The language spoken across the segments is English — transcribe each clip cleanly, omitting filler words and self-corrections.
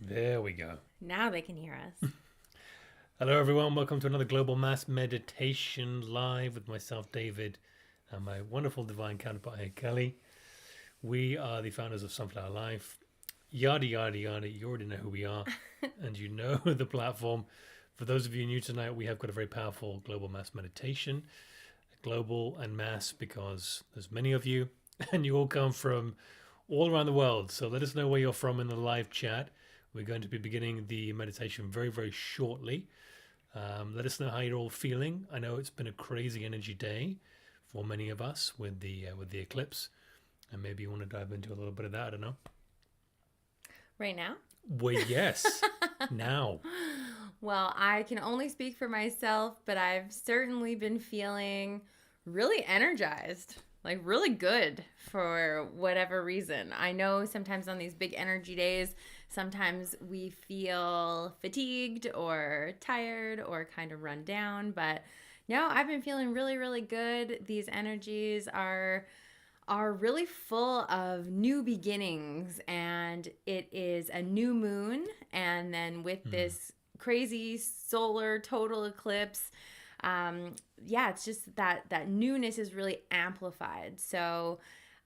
There we go. Now they can hear us. Hello, everyone. Welcome to another Global Mass Meditation live with myself, David, and my wonderful divine counterpart here, Kelly. We are the founders of Sunflower Life. Yada, yada, yada. You already know who we are, and you know the platform. For those of you new tonight, we have got a very powerful Global Mass Meditation. Global and mass because there's many of you, and you all come from all around the world. So let us know where you're from in the live chat. We're going to be beginning the meditation very, very shortly. Let us know how you're all feeling. I know it's been a crazy energy day for many of us with the eclipse, and maybe you want to dive into a little bit of that. I don't know. Right now? Well, yes, now. Well, I can only speak for myself, but I've certainly been feeling really energized, like really good for whatever reason. I know sometimes on these big energy days, sometimes we feel fatigued or tired or kind of run down, but no, I've been feeling really, really good. These energies are really full of new beginnings, and it is a new moon, and then with this crazy solar total eclipse, it's just that newness is really amplified. So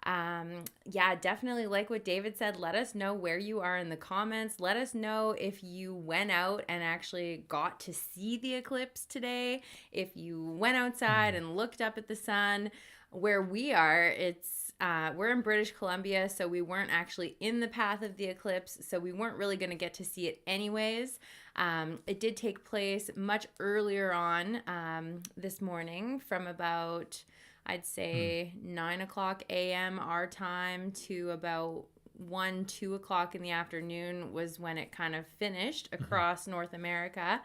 definitely like what David said, let us know where you are in the comments. Let us know if you went out and actually got to see the eclipse today, if you went outside and looked up at the sun. Where we are, we're in British Columbia, so we weren't actually in the path of the eclipse, so we weren't really going to get to see it anyways. It did take place much earlier on this morning, from about, I'd say, 9 o'clock a.m. our time to about 1, 2 o'clock in the afternoon was when it kind of finished across North America.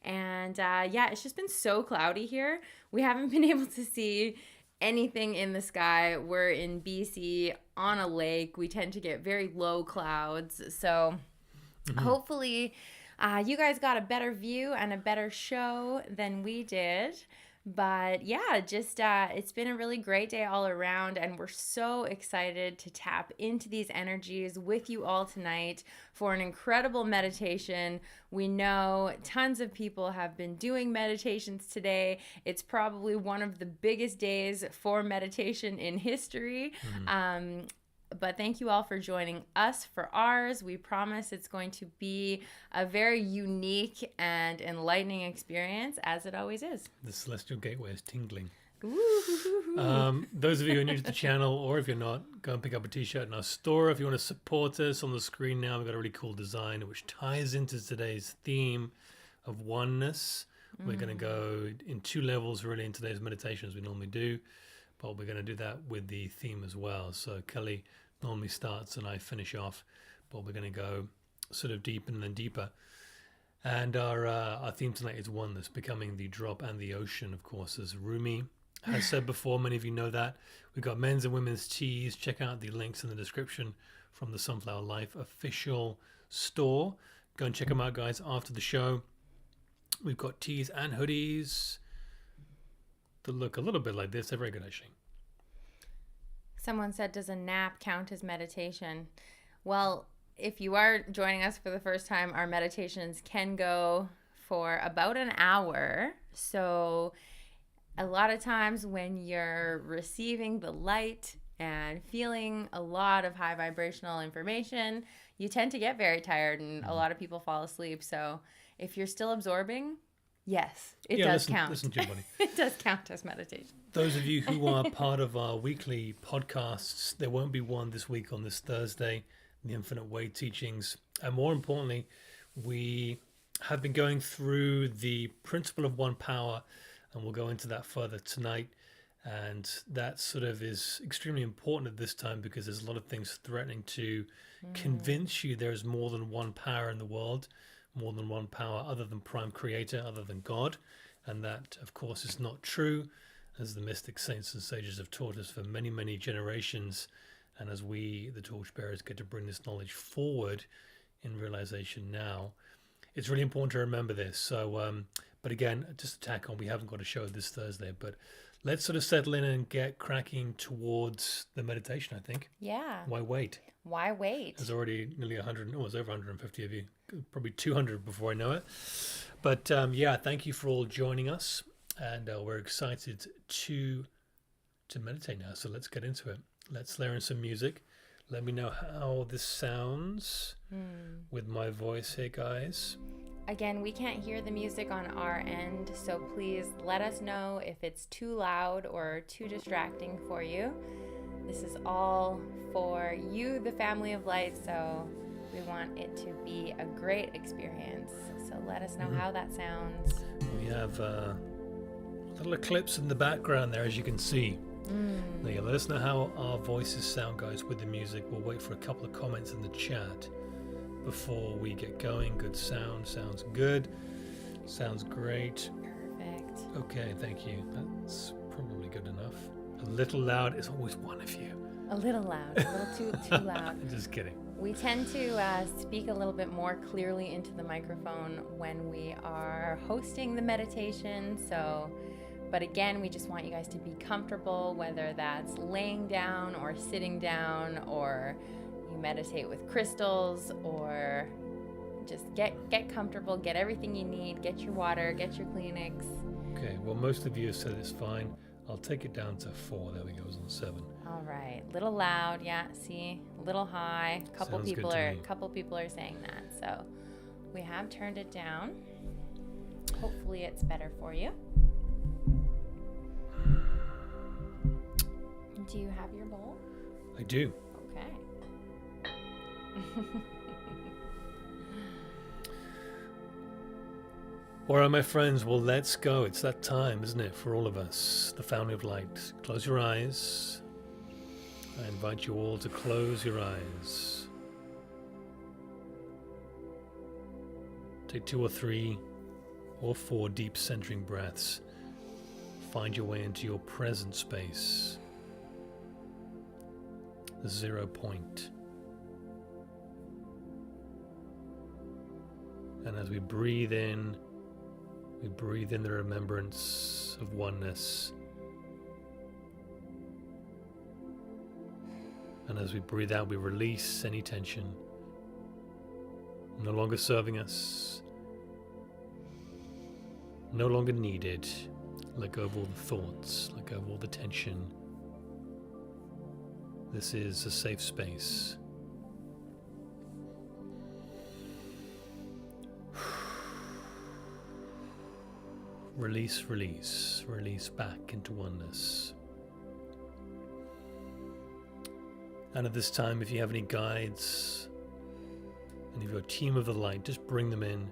And it's just been so cloudy here. We haven't been able to see anything in the sky. We're in BC on a lake. We tend to get very low clouds. So hopefully you guys got a better view and a better show than we did. But it's been a really great day all around, and we're so excited to tap into these energies with you all tonight for an incredible meditation. We know tons of people have been doing meditations today. It's probably one of the biggest days for meditation in history. But thank you all for joining us for ours. We promise it's going to be a very unique and enlightening experience, as it always is. The celestial gateway is tingling. Ooh. Those of you who are new to the channel, or if you're not, go and pick up a t-shirt in our store. If you want to support us, on the screen now, we've got a really cool design which ties into today's theme of oneness. We're going to go in 2 levels really in today's meditation, as we normally do, but we're going to do that with the theme as well. So Kelly normally starts and I finish off, but we're going to go sort of deeper and then deeper. And our theme tonight is oneness, becoming the drop and the ocean, of course, as Rumi has said before. Many of you know that. We've got men's and women's teas. Check out the links in the description from the Sunflower Life official store. Go and check them out, guys, after the show. We've got teas and hoodies that look a little bit like this. They're very good, actually. Someone said, does a nap count as meditation? Well, if you are joining us for the first time, our meditations can go for about an hour. So a lot of times when you're receiving the light and feeling a lot of high vibrational information, you tend to get very tired, and a lot of people fall asleep. So if you're still absorbing, yes, it does count. Listen to your body. It does count as meditation. Those of you who are part of our weekly podcasts, there won't be one this week on this Thursday, the Infinite Way teachings. And more importantly, we have been going through the principle of one power, and we'll go into that further tonight. And that sort of is extremely important at this time because there's a lot of things threatening to convince you there is more than one power in the world, more than one power other than Prime Creator, other than God. And that, of course, is not true, as the mystic saints and sages have taught us for many, many generations. And as we, the torchbearers, get to bring this knowledge forward in realization now, it's really important to remember this. So, But again, just to tack on, we haven't got a show this Thursday, but let's sort of settle in and get cracking towards the meditation, I think. Yeah. Why wait? Why wait? There's already nearly 100, oh, it's over 150 of you, probably 200 before I know it. But yeah, thank you for all joining us. And we're excited to meditate now. So let's get into it. Let's layer in some music. Let me know how this sounds with my voice here, guys. Again, we can't hear the music on our end, so please let us know if it's too loud or too distracting for you. This is all for you, the family of light, so we want it to be a great experience. So let us know how that sounds. We have a little eclipse in the background there, as you can see. Yeah, let us know how our voices sound, guys, with the music. We'll wait for a couple of comments in the chat before we get going. Good sound. Sounds good. Sounds great. Perfect. Okay, thank you. That's probably good enough. A little loud is always one of you. A little loud. A little too loud. Just kidding. We tend to speak a little bit more clearly into the microphone when we are hosting the meditation. But again, we just want you guys to be comfortable, whether that's laying down or sitting down, or you meditate with crystals, or just get comfortable, get everything you need, get your water, get your Kleenex. Okay, well, most of you have said it's fine. I'll take it down to 4. There we go. It was on 7. All right, little loud, yeah. See, a little high. Couple Sounds people good to me. are saying that. So we have turned it down. Hopefully, it's better for you. Do you have your bowl? I do. Okay. All right, my friends, well, let's go. It's that time, isn't it, for all of us, the family of light. Close your eyes. I invite you all to close your eyes. Take 2 or 3 or 4 deep centering breaths. Find your way into your present space, the 0 point. And as we breathe in the remembrance of oneness. And as we breathe out, we release any tension, no longer serving us, no longer needed. Let go of all the thoughts, let go of all the tension. This is a safe space. Release, release, release back into oneness. And at this time, if you have any guides, any of your team of the light, just bring them in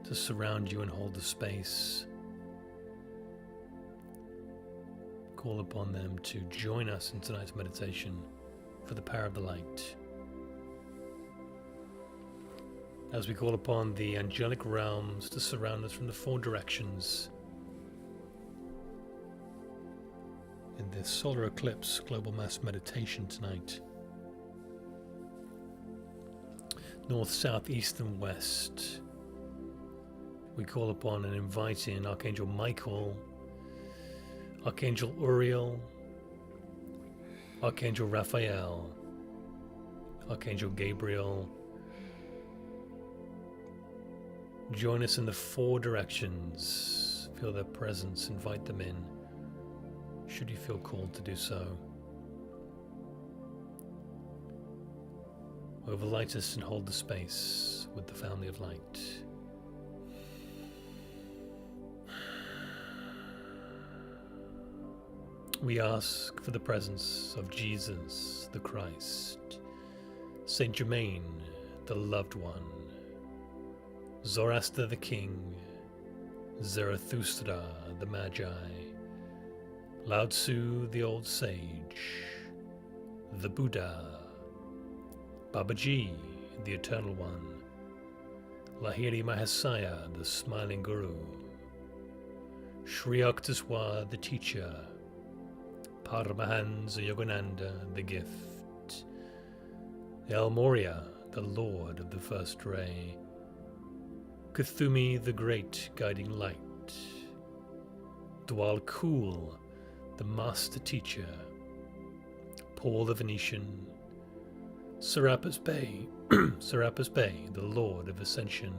to surround you and hold the space. Call upon them to join us in tonight's meditation for the power of the light. As we call upon the angelic realms to surround us from the 4 directions in this solar eclipse global mass meditation tonight. North, south, east and west. We call upon and invite in Archangel Michael, Archangel Uriel, Archangel Raphael, Archangel Gabriel. Join us in the 4 directions. Feel their presence, invite them in, should you feel called to do so. Overlight us and hold the space with the family of light. We ask for the presence of Jesus the Christ, Saint Germain, the loved one, Zoroaster the king, Zarathustra the magi, Lao Tzu the old sage, the Buddha, Babaji the eternal one, Lahiri Mahasaya the smiling guru, Sri Yukteswar the teacher, Paramahansa Yogananda the gift, El Moria the lord of the first ray, Kuthumi the Great guiding light, Dwal Kul the master teacher, Paul the Venetian, Serapis Bey, Serapis Bey the Lord of Ascension,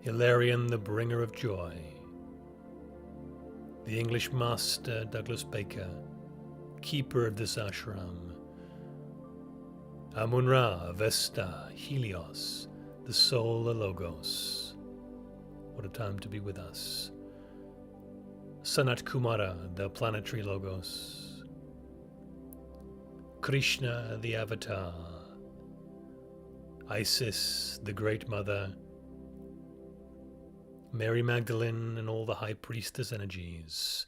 Hilarion the bringer of joy, the English master Douglas Baker, keeper of this ashram, Amun-Ra, Vesta, Helios, the soul, the Logos. What a time to be with us. Sanat Kumara, the planetary Logos. Krishna, the Avatar. Isis, the Great Mother. Mary Magdalene and all the High Priestess energies.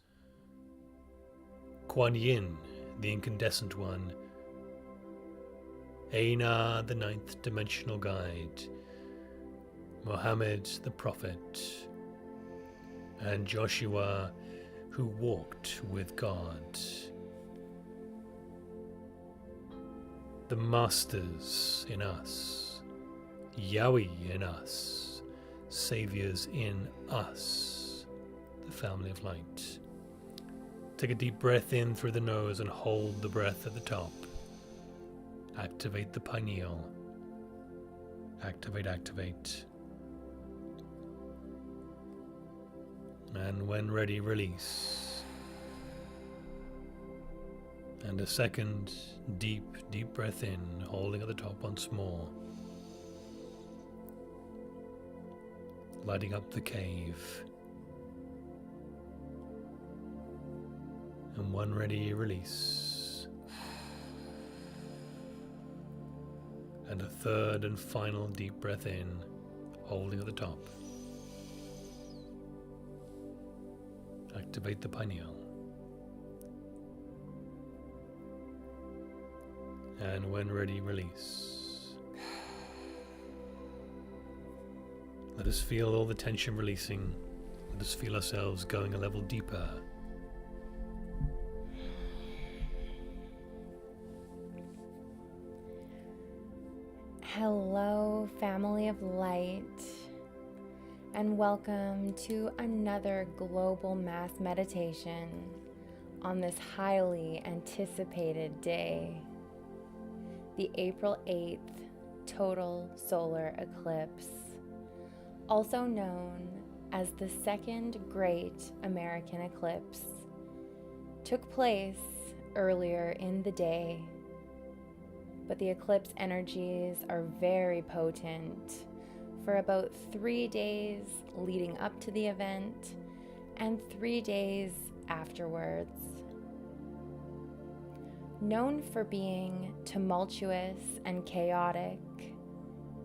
Kuan Yin, the Incandescent One. Aina, the Ninth Dimensional Guide. Mohammed, the Prophet. And Joshua, who walked with God. The Masters in us. Yahweh in us. Saviors in us. The family of light. Take a deep breath in through the nose and hold the breath at the top. Activate the pineal. Activate, activate. And when ready, release. And a second deep, deep breath in, holding at the top once more. Lighting up the cave. And when ready, release. And a third and final deep breath in, holding at the top. Activate the pineal. And when ready, release. Let us feel all the tension releasing. Let us feel ourselves going a level deeper. Hello, family of light, and welcome to another global mass meditation on this highly anticipated day, the April 8th total solar eclipse, also known as the Second Great American Eclipse, took place earlier in the day. But the eclipse energies are very potent for about 3 days leading up to the event and 3 days afterwards. Known for being tumultuous and chaotic,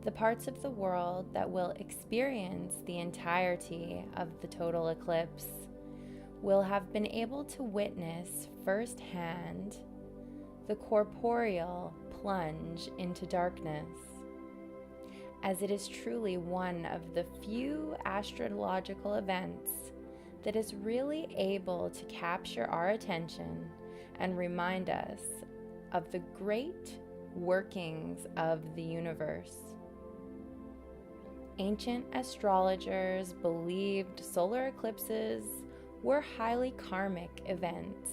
the parts of the world that will experience the entirety of the total eclipse will have been able to witness firsthand the corporeal plunge into darkness, as it is truly one of the few astrological events that is really able to capture our attention and remind us of the great workings of the universe. Ancient astrologers believed solar eclipses were highly karmic events,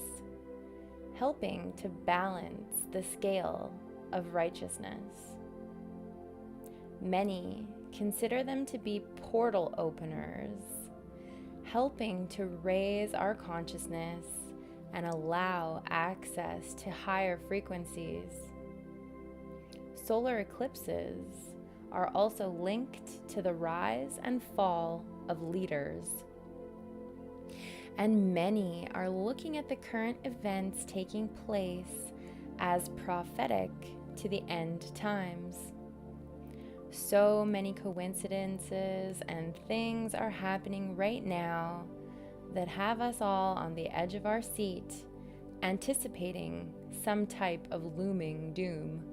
helping to balance the scale of righteousness. Many consider them to be portal openers, helping to raise our consciousness and allow access to higher frequencies. Solar eclipses are also linked to the rise and fall of leaders. And many are looking at the current events taking place as prophetic to the end times. So many coincidences and things are happening right now that have us all on the edge of our seat, anticipating some type of looming doom.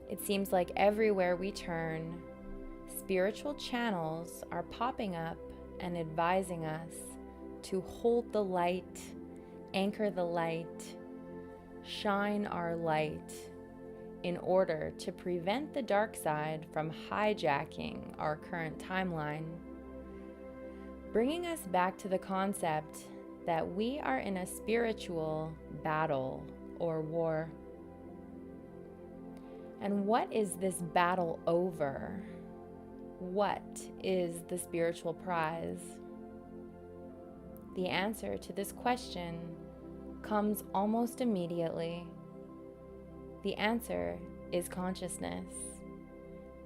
It seems like everywhere we turn, spiritual channels are popping up and advising us to hold the light, anchor the light, shine our light, in order to prevent the dark side from hijacking our current timeline, bringing us back to the concept that we are in a spiritual battle or war. And what is this battle over? What is the spiritual prize? The answer to this question comes almost immediately. The answer is consciousness.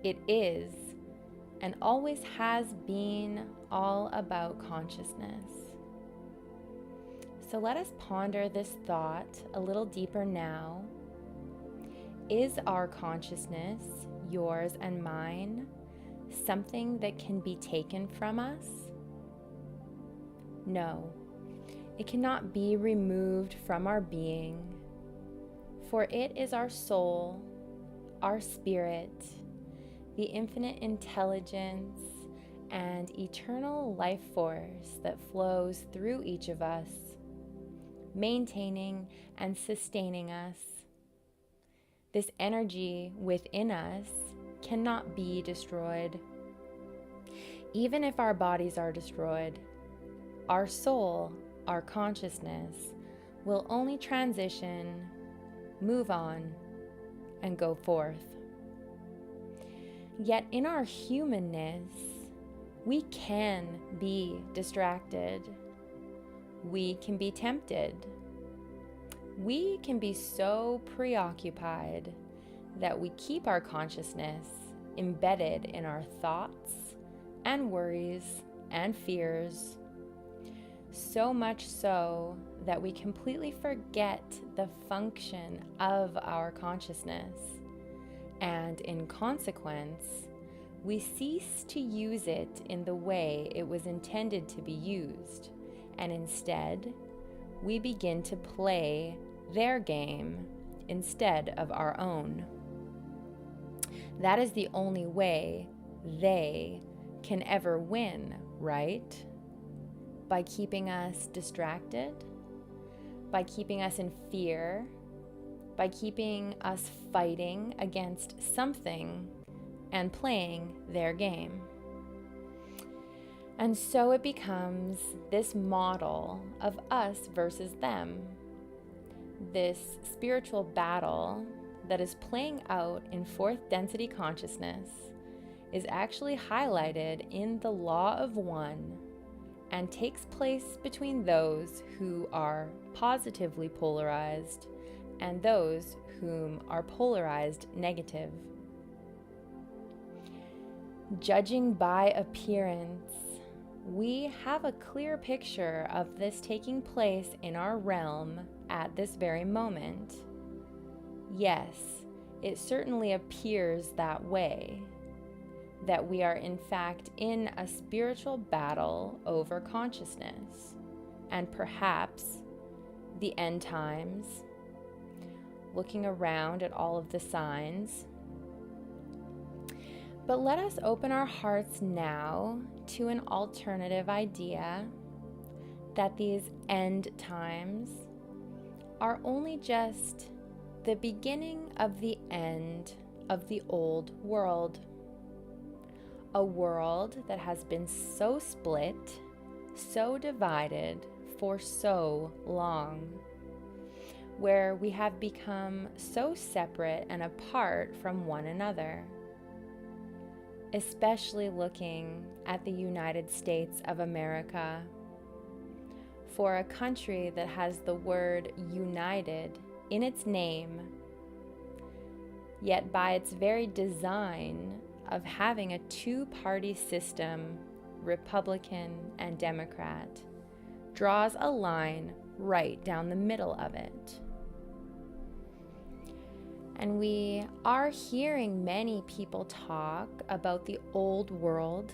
It is and always has been all about consciousness. So let us ponder this thought a little deeper now. Is our consciousness, yours and mine, something that can be taken from us? No, it cannot be removed from our being, for it is our soul, our spirit, the infinite intelligence and eternal life force that flows through each of us, maintaining and sustaining us. This energy within us cannot be destroyed. Even if our bodies are destroyed, our soul, our consciousness, will only transition, move on, and go forth. Yet in our humanness, we can be distracted. We can be tempted. We can be so preoccupied that we keep our consciousness embedded in our thoughts and worries and fears, so much so that we completely forget the function of our consciousness, and in consequence, we cease to use it in the way it was intended to be used, and instead, we begin to play their game instead of our own. That is the only way they can ever win, right? By keeping us distracted, by keeping us in fear, by keeping us fighting against something and playing their game. And so it becomes this model of us versus them, this spiritual battle that is playing out in fourth density consciousness is actually highlighted in the law of one and takes place between those who are positively polarized and those whom are polarized negative. Judging by appearance, we have a clear picture of this taking place in our realm at this very moment. Yes, it certainly appears that way, that we are in fact in a spiritual battle over consciousness, and perhaps the end times, looking around at all of the signs. But let us open our hearts now to an alternative idea that these end times are only just the beginning of the end of the old world. A world that has been so split, so divided for so long, where we have become so separate and apart from one another. Especially looking at the United States of America. For a country that has the word united in its name, yet by its very design of having a two-party system, Republican and Democrat, draws a line right down the middle of it. And we are hearing many people talk about the old world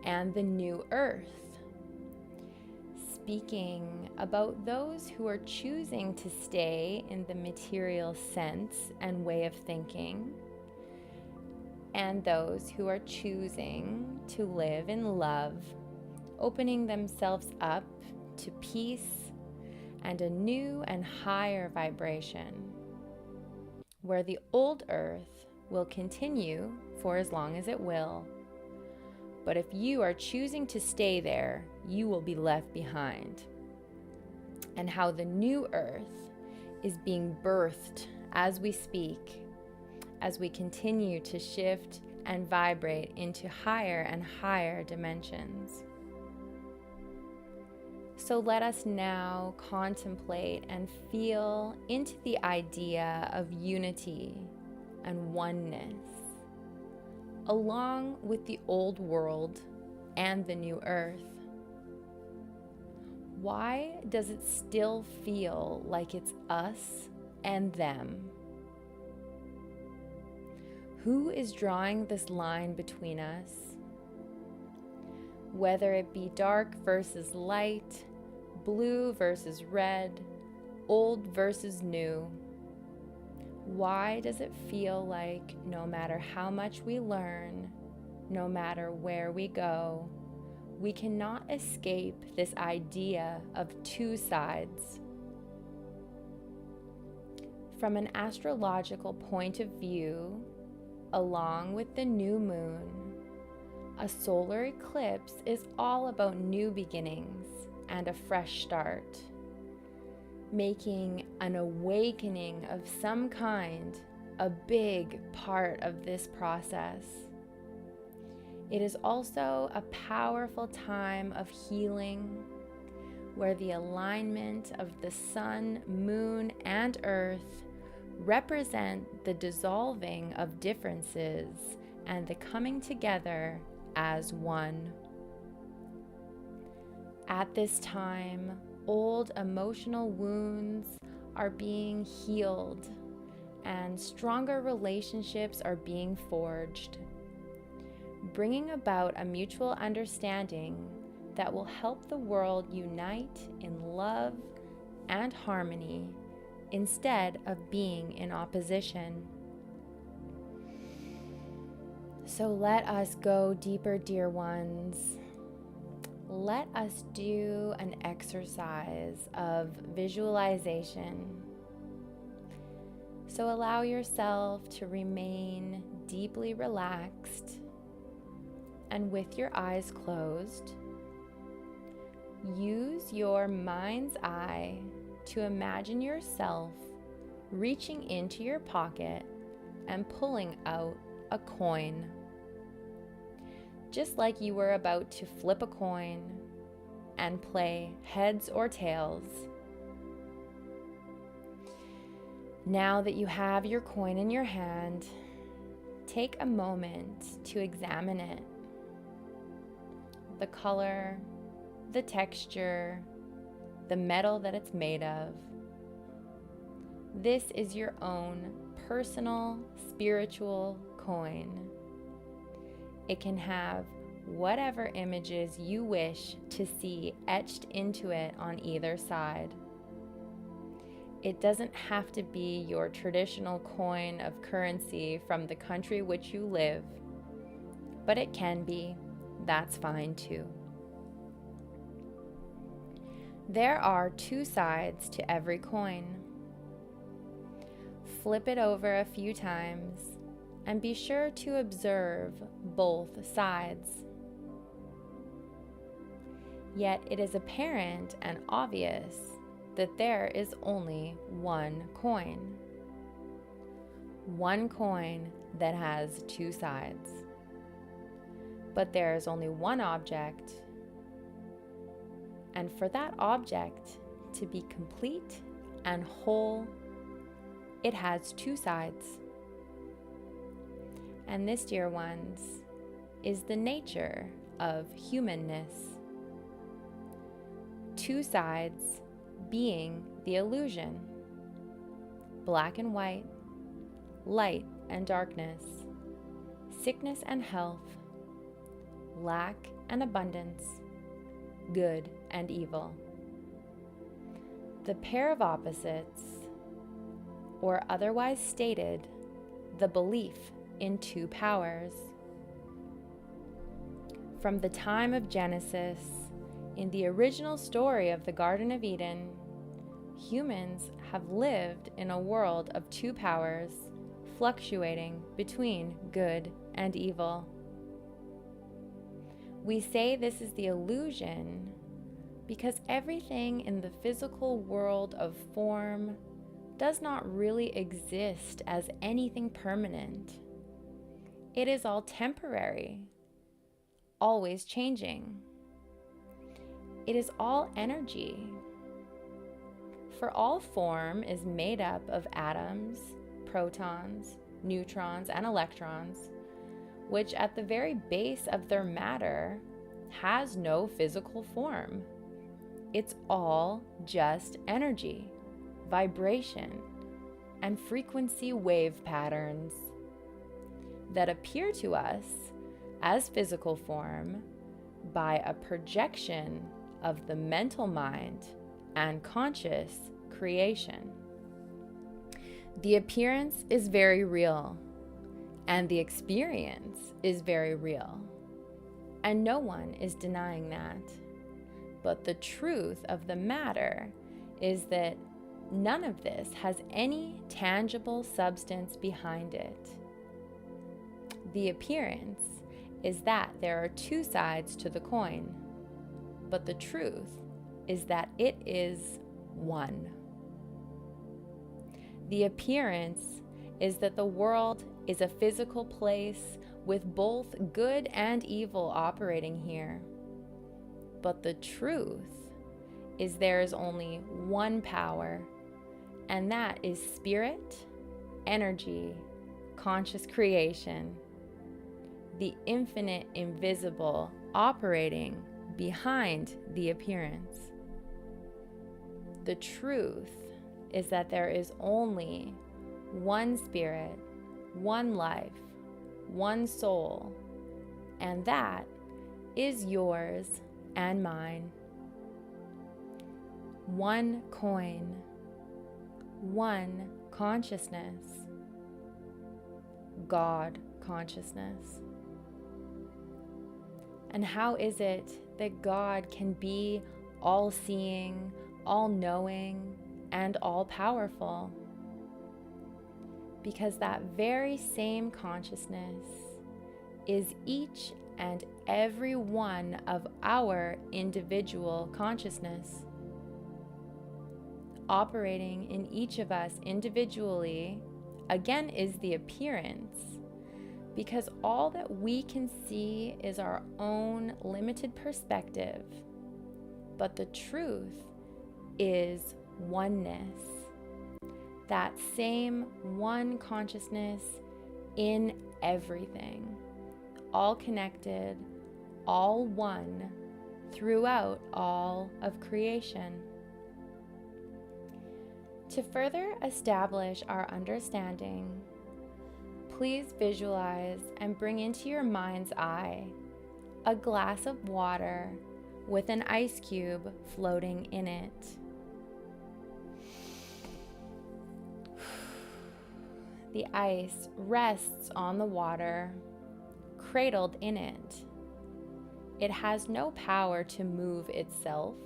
and the new earth, speaking about those who are choosing to stay in the material sense and way of thinking, and those who are choosing to live in love, opening themselves up to peace and a new and higher vibration. where the old earth will continue for as long as it will. But if you are choosing to stay there, you will be left behind. And how the new earth is being birthed as we speak, as we continue to shift and vibrate into higher and higher dimensions. So let us now contemplate and feel into the idea of unity and oneness, along with the old world and the new earth. Why does it still feel like it's us and them? Who is drawing this line between us? Whether it be dark versus light, blue versus red, old versus new. Why does it feel like no matter how much we learn, no matter where we go, we cannot escape this idea of two sides? From an astrological point of view, along with the new moon, a solar eclipse is all about new beginnings and a fresh start, making an awakening of some kind a big part of this process. It is also a powerful time of healing, where the alignment of the sun, moon, and earth represent the dissolving of differences and the coming together as one. At this time, old emotional wounds are being healed and stronger relationships are being forged, bringing about a mutual understanding that will help the world unite in love and harmony instead of being in opposition. So let us go deeper, dear ones. Let us do an exercise of visualization. So allow yourself to remain deeply relaxed and with your eyes closed. Use your mind's eye to imagine yourself reaching into your pocket and pulling out a coin, just like you were about to flip a coin and play heads or tails. Now that you have your coin in your hand, take a moment to examine it. The color, the texture, the metal that it's made of. This is your own personal spiritual coin. It can have whatever images you wish to see etched into it on either side. It doesn't have to be your traditional coin of currency from the country which you live, but it can be. That's fine too. There are two sides to every coin. Flip it over a few times and be sure to observe both sides. Yet it is apparent and obvious that there is only one coin. One coin that has two sides. But there is only one object, and for that object to be complete and whole, it has two sides. And this, dear ones, is the nature of humanness. Two sides being the illusion, black and white, light and darkness, sickness and health, lack and abundance, good and evil. The pair of opposites, or otherwise stated, the belief in two powers. From the time of Genesis, in the original story of the Garden of Eden, humans have lived in a world of two powers, fluctuating between good and evil. We say this is the illusion because everything in the physical world of form does not really exist as anything permanent. It is all temporary, always changing. It is all energy. For all form is made up of atoms, protons, neutrons, and electrons, which at the very base of their matter has no physical form. It's all just energy, vibration, and frequency wave patterns that appear to us as physical form by a projection of the mental mind and conscious creation. The appearance is very real, and the experience is very real, and no one is denying that. But the truth of the matter is that none of this has any tangible substance behind it. The appearance is that there are two sides to the coin, but the truth is that it is one. The appearance is that the world is a physical place with both good and evil operating here. But the truth is there is only one power, and that is spirit, energy, conscious creation, the infinite invisible operating behind the appearance. The truth is that there is only one spirit, one life, one soul, and that is yours and mine. One coin, one consciousness, God consciousness. And how is it that God can be all-seeing, all-knowing, and all-powerful? Because that very same consciousness is each and every one of our individual consciousness. Operating in each of us individually, again, is the appearance, because all that we can see is our own limited perspective. But the truth is oneness. That same one consciousness in everything, all connected, all one, throughout all of creation. To further establish our understanding, please visualize and bring into your mind's eye a glass of water with an ice cube floating in it. The ice rests on the water, cradled in it. It has no power to move itself.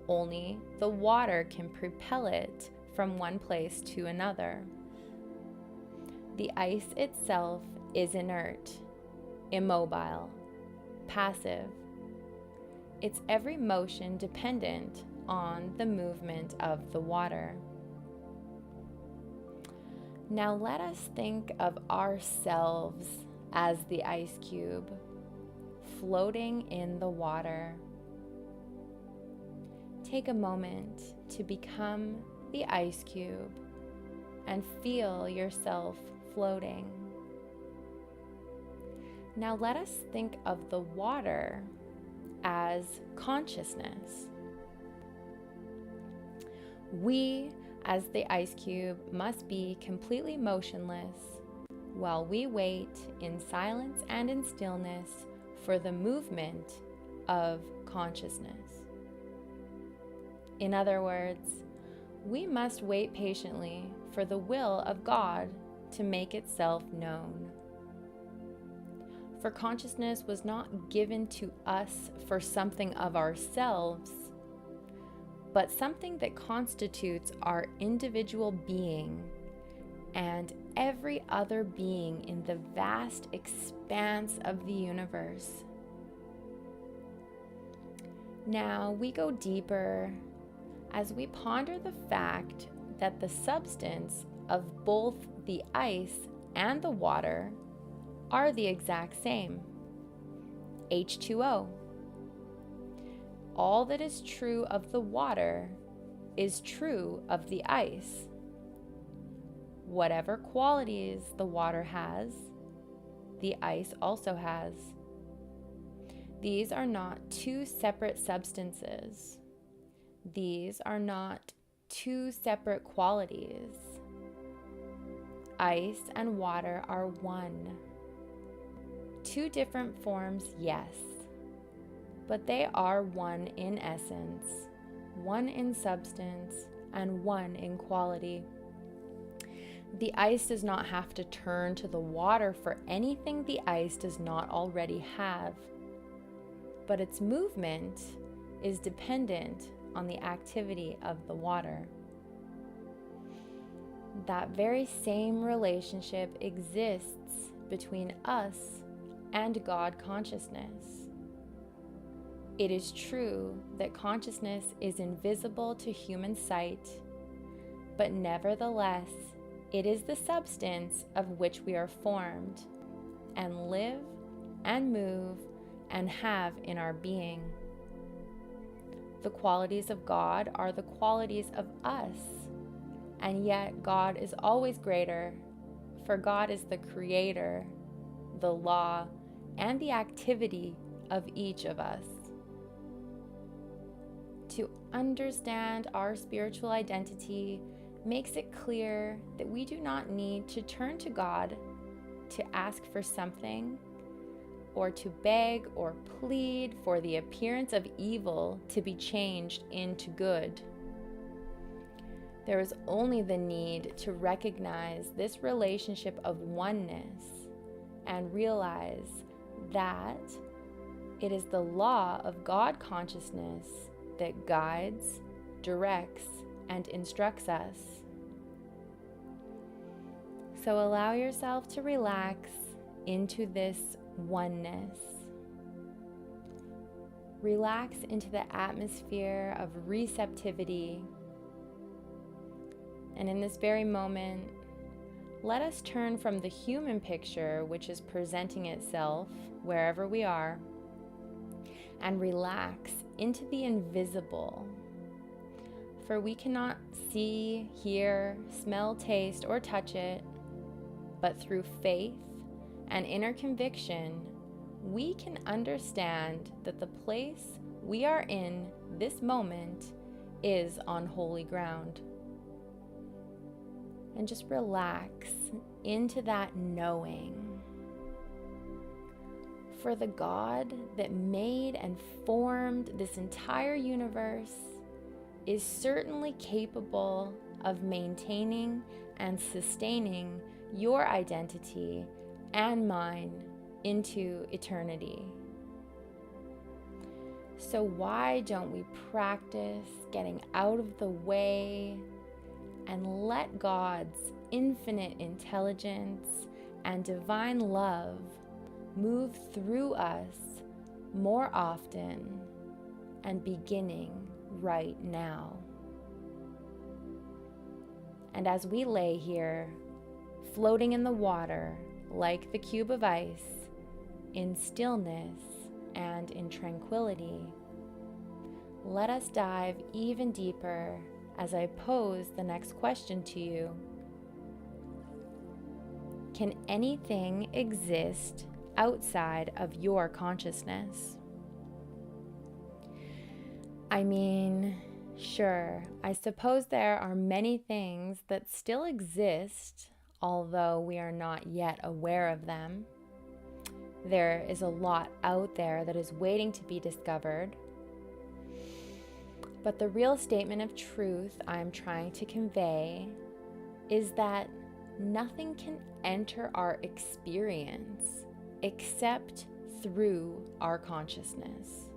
Only the water can propel it from one place to another. The ice itself is inert, immobile, passive. Its every motion dependent on the movement of the water. Now let us think of ourselves as the ice cube, floating in the water. Take a moment to become the ice cube and feel yourself floating. Now let us think of the water as consciousness. We, as the ice cube, must be completely motionless while we wait in silence and in stillness for the movement of consciousness. In other words, we must wait patiently for the will of God to make itself known. For consciousness was not given to us for something of ourselves, but something that constitutes our individual being and every other being in the vast expanse of the universe. Now we go deeper as we ponder the fact that the substance of both the ice and the water are the exact same, H2O. All that is true of the water is true of the ice. Whatever qualities the water has, the ice also has. These are not two separate substances. These are not two separate qualities. Ice and water are one. Two different forms, yes, but they are one in essence, one in substance, and one in quality. The ice does not have to turn to the water for anything the ice does not already have, but its movement is dependent on the activity of the water. That very same relationship exists between us and God consciousness. It is true that consciousness is invisible to human sight, but nevertheless, it is the substance of which we are formed and live and move and have in our being. The qualities of God are the qualities of us, and yet God is always greater, for God is the creator, the law, and the activity of each of us. To understand our spiritual identity makes it clear that we do not need to turn to God to ask for something or to beg or plead for the appearance of evil to be changed into good. There is only the need to recognize this relationship of oneness and realize that it is the law of God consciousness that guides, directs, and instructs us. So allow yourself to relax into this oneness. Relax into the atmosphere of receptivity. And in this very moment, let us turn from the human picture which is presenting itself wherever we are and relax into the invisible. For we cannot see, hear, smell, taste, or touch it, but through faith and inner conviction, we can understand that the place we are in this moment is on holy ground. And just relax into that knowing. For the God that made and formed this entire universe is certainly capable of maintaining and sustaining your identity and mine into eternity. So why don't we practice getting out of the way and let God's infinite intelligence and divine love move through us more often and beginning right now. And as we lay here, floating in the water like the cube of ice, in stillness and in tranquility, let us dive even deeper as I pose the next question to you. Can anything exist outside of your consciousness? I mean, sure, I suppose there are many things that still exist, although we are not yet aware of them. There is a lot out there that is waiting to be discovered. But the real statement of truth I'm trying to convey is that nothing can enter our experience except through our consciousness.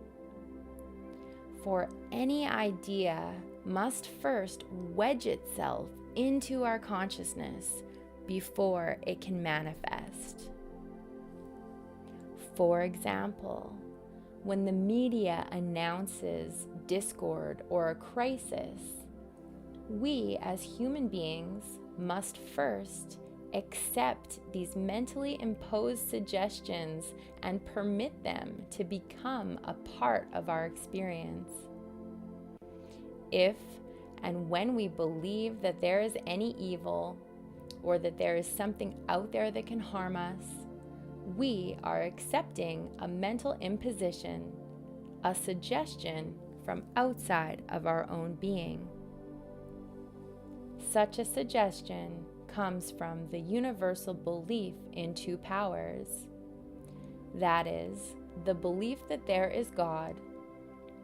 For any idea must first wedge itself into our consciousness before it can manifest. For example, when the media announces discord or a crisis, we as human beings must first accept these mentally imposed suggestions and permit them to become a part of our experience. If and when we believe that there is any evil or that there is something out there that can harm us, we are accepting a mental imposition, a suggestion from outside of our own being. Such a suggestion comes from the universal belief in two powers. That is, the belief that there is God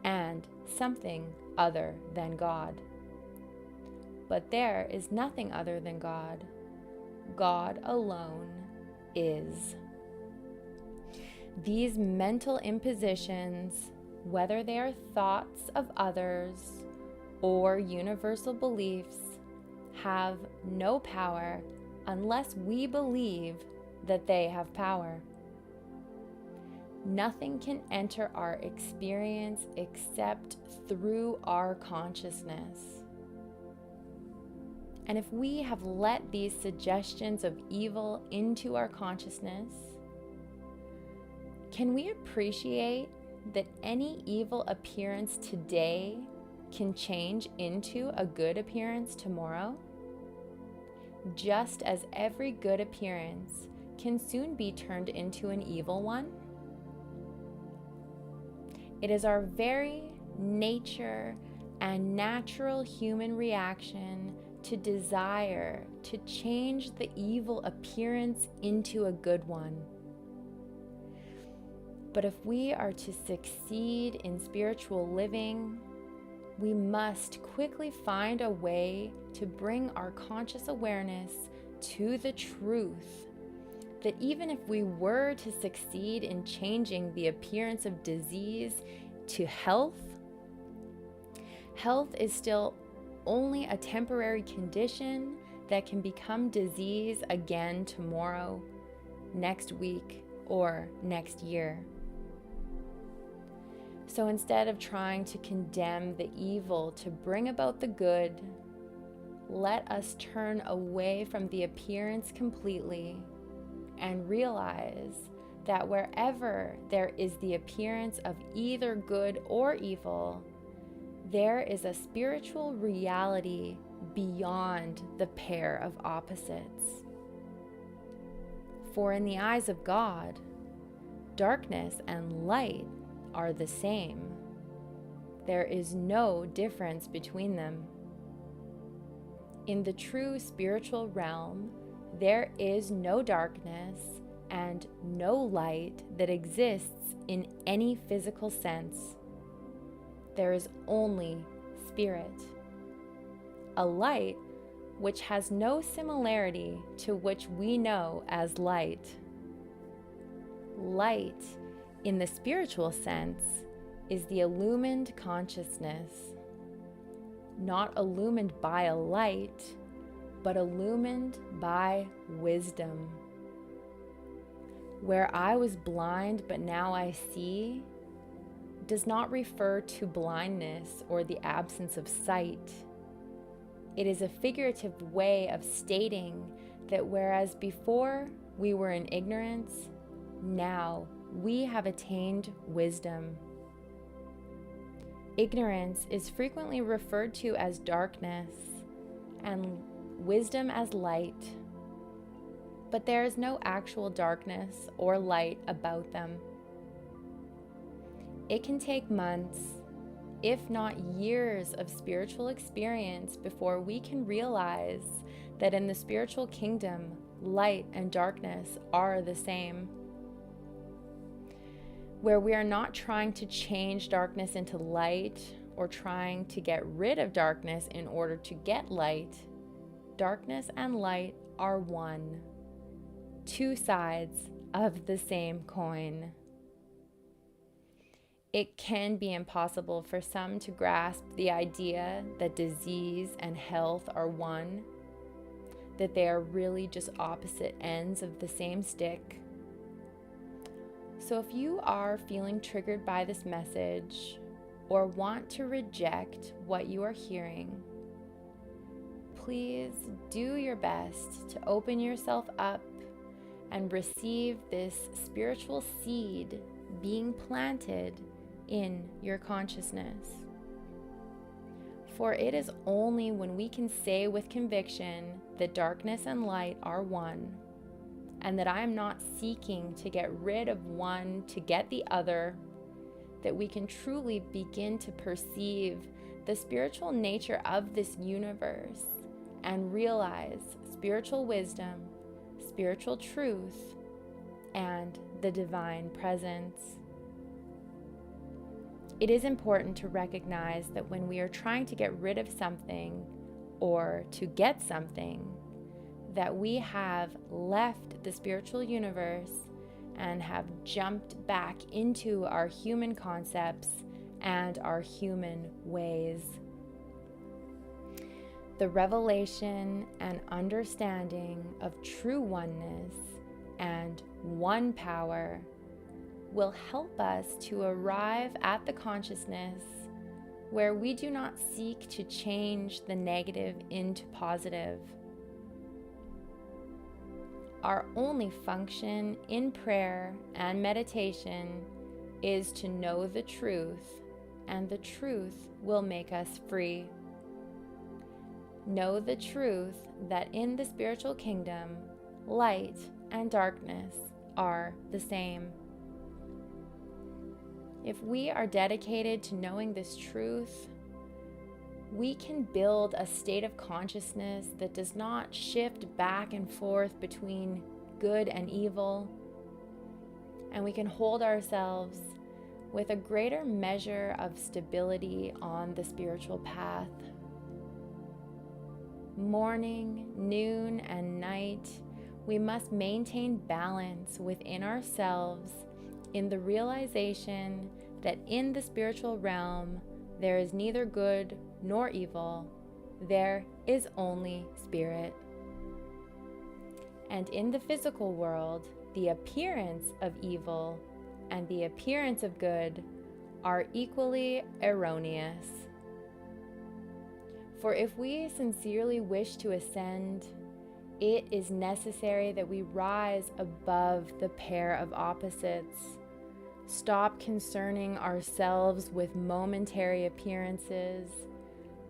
and something other than God. But there is nothing other than God. God alone is. These mental impositions, whether they are thoughts of others or universal beliefs, have no power unless we believe that they have power. Nothing can enter our experience except through our consciousness. And if we have let these suggestions of evil into our consciousness, can we appreciate that any evil appearance today can change into a good appearance tomorrow? Just as every good appearance can soon be turned into an evil one? It is our very nature and natural human reaction to desire to change the evil appearance into a good one. But if we are to succeed in spiritual living, we must quickly find a way to bring our conscious awareness to the truth that even if we were to succeed in changing the appearance of disease to health, health is still only a temporary condition that can become disease again tomorrow, next week, or next year. So instead of trying to condemn the evil to bring about the good, let us turn away from the appearance completely and realize that wherever there is the appearance of either good or evil, there is a spiritual reality beyond the pair of opposites. For in the eyes of God, darkness and light are the same. There is no difference between them. In the true spiritual realm, there is no darkness and no light that exists in any physical sense. There is only spirit, a light which has no similarity to which we know as light. Light, in the spiritual sense, is the illumined consciousness, not illumined by a light, but illumined by wisdom. Where I was blind but now I see does not refer to blindness or the absence of sight. It is a figurative way of stating that whereas before we were in ignorance, now we have attained wisdom. Ignorance is frequently referred to as darkness and wisdom as light, but there is no actual darkness or light about them. It can take months, if not years, of spiritual experience before we can realize that in the spiritual kingdom, light and darkness are the same. Where we are not trying to change darkness into light or trying to get rid of darkness in order to get light, darkness and light are one, two sides of the same coin. It can be impossible for some to grasp the idea that disease and health are one. that they are really just opposite ends of the same stick. So if you are feeling triggered by this message or want to reject what you are hearing, please do your best to open yourself up and receive this spiritual seed being planted in your consciousness. For it is only when we can say with conviction that darkness and light are one, and that I am not seeking to get rid of one to get the other, that we can truly begin to perceive the spiritual nature of this universe and realize spiritual wisdom, spiritual truth, and the divine presence. It is important to recognize that when we are trying to get rid of something or to get something, that we have left the spiritual universe and have jumped back into our human concepts and our human ways. The revelation and understanding of true oneness and one power will help us to arrive at the consciousness where we do not seek to change the negative into positive. Our only function in prayer and meditation is to know the truth, and the truth will make us free. Know the truth that in the spiritual kingdom, light and darkness are the same. If we are dedicated to knowing this truth, we can build a state of consciousness that does not shift back and forth between good and evil, and we can hold ourselves with a greater measure of stability on the spiritual path. Morning, noon, and night, we must maintain balance within ourselves in the realization that in the spiritual realm, there is neither good nor evil, there is only spirit. And in the physical world, the appearance of evil and the appearance of good are equally erroneous. For if we sincerely wish to ascend, it is necessary that we rise above the pair of opposites, stop concerning ourselves with momentary appearances,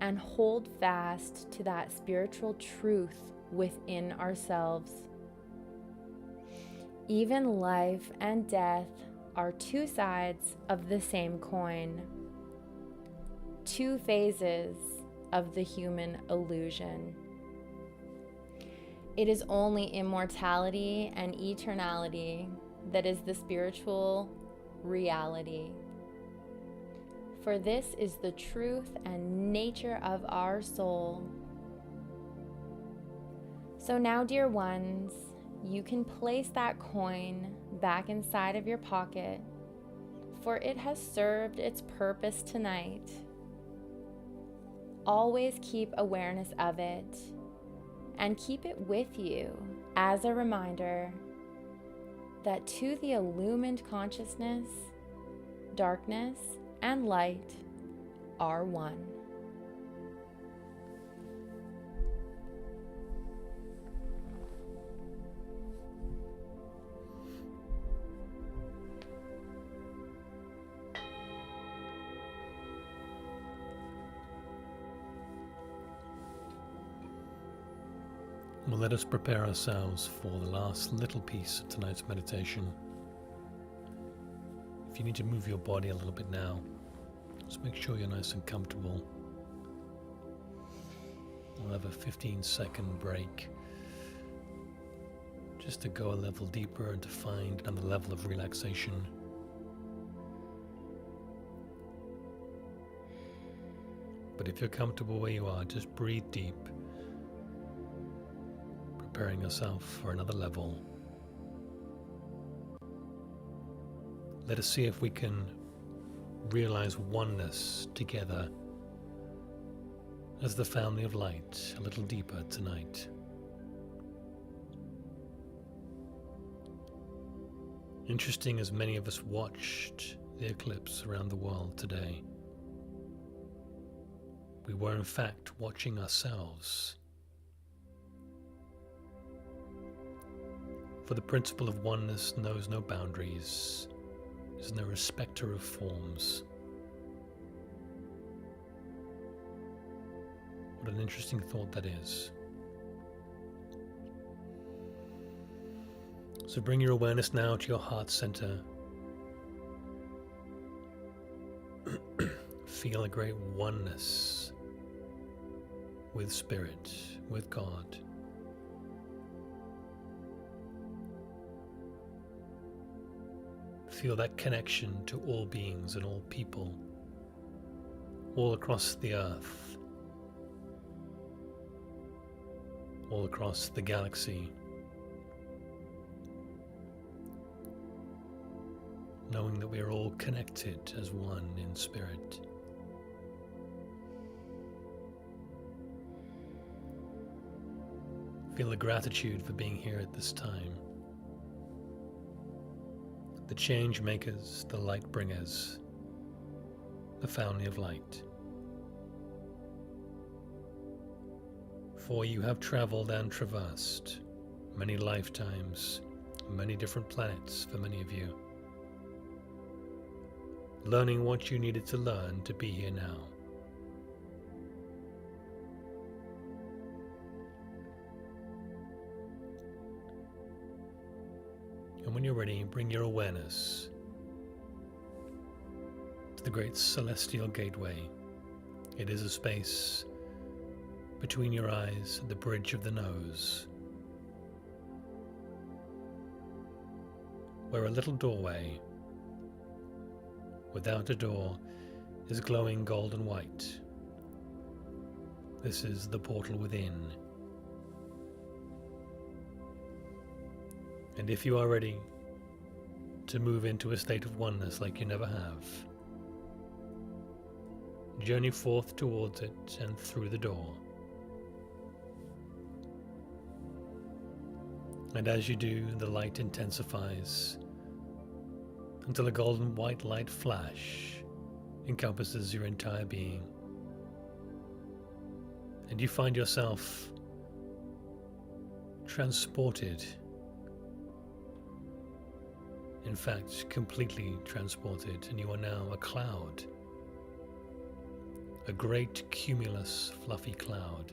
and hold fast to that spiritual truth within ourselves. Even life and death are two sides of the same coin, two phases of the human illusion. It is only immortality and eternality that is the spiritual reality. For this is the truth and nature of our soul. So now, dear ones, you can place that coin back inside of your pocket, for it has served its purpose tonight. Always keep awareness of it and keep it with you as a reminder that to the illumined consciousness, darkness and light are one. Well, let us prepare ourselves for the last little piece of tonight's meditation. If you need to move your body a little bit now, just make sure you're nice and comfortable. We'll have a 15-second break just to go a level deeper and to find another level of relaxation. But if you're comfortable where you are, just breathe deep, preparing yourself for another level. Let us see if we can realize oneness together as the family of light a little deeper tonight. Interesting, as many of us watched the eclipse around the world today, we were in fact watching ourselves. For the principle of oneness knows no boundaries, is no respecter of forms. What an interesting thought that is. So bring your awareness now to your heart center. Feel a great oneness with Spirit, with God. Feel that connection to all beings and all people, all across the earth, all across the galaxy. Knowing that we are all connected as one in spirit. Feel the gratitude for being here at this time. The change makers, the light bringers, the family of light. For you have traveled and traversed many lifetimes, many different planets for many of you. Learning what you needed to learn to be here now. And when you're ready, bring your awareness to the great celestial gateway. It is a space between your eyes at the bridge of the nose, where a little doorway without a door is glowing golden white. This is the portal within. And if you are ready to move into a state of oneness like you never have, journey forth towards it and through the door. And as you do, the light intensifies until a golden white light flash encompasses your entire being. And you find yourself transported, in fact, completely transported, and you are now a cloud, a great cumulus fluffy cloud,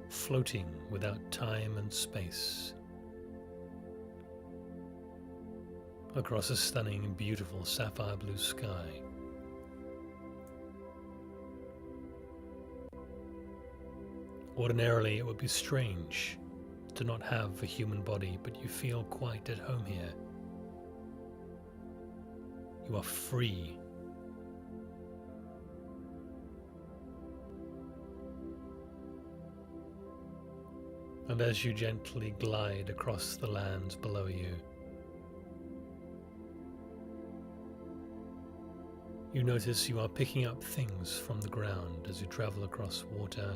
floating without time and space across a stunning and beautiful sapphire blue sky. Ordinarily, it would be strange to not have a human body, but you feel quite at home here. You are free. And as you gently glide across the lands below you, you notice you are picking up things from the ground as you travel across water,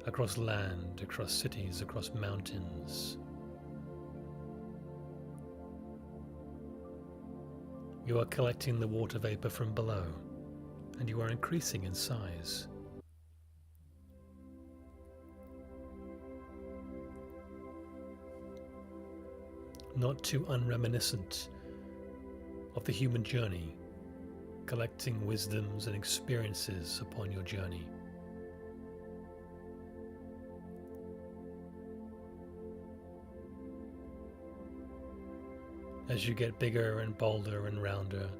across land, across cities, across mountains. You are collecting the water vapor from below, and you are increasing in size. Not too unreminiscent of the human journey, collecting wisdoms and experiences upon your journey. As you get bigger and bolder and rounder,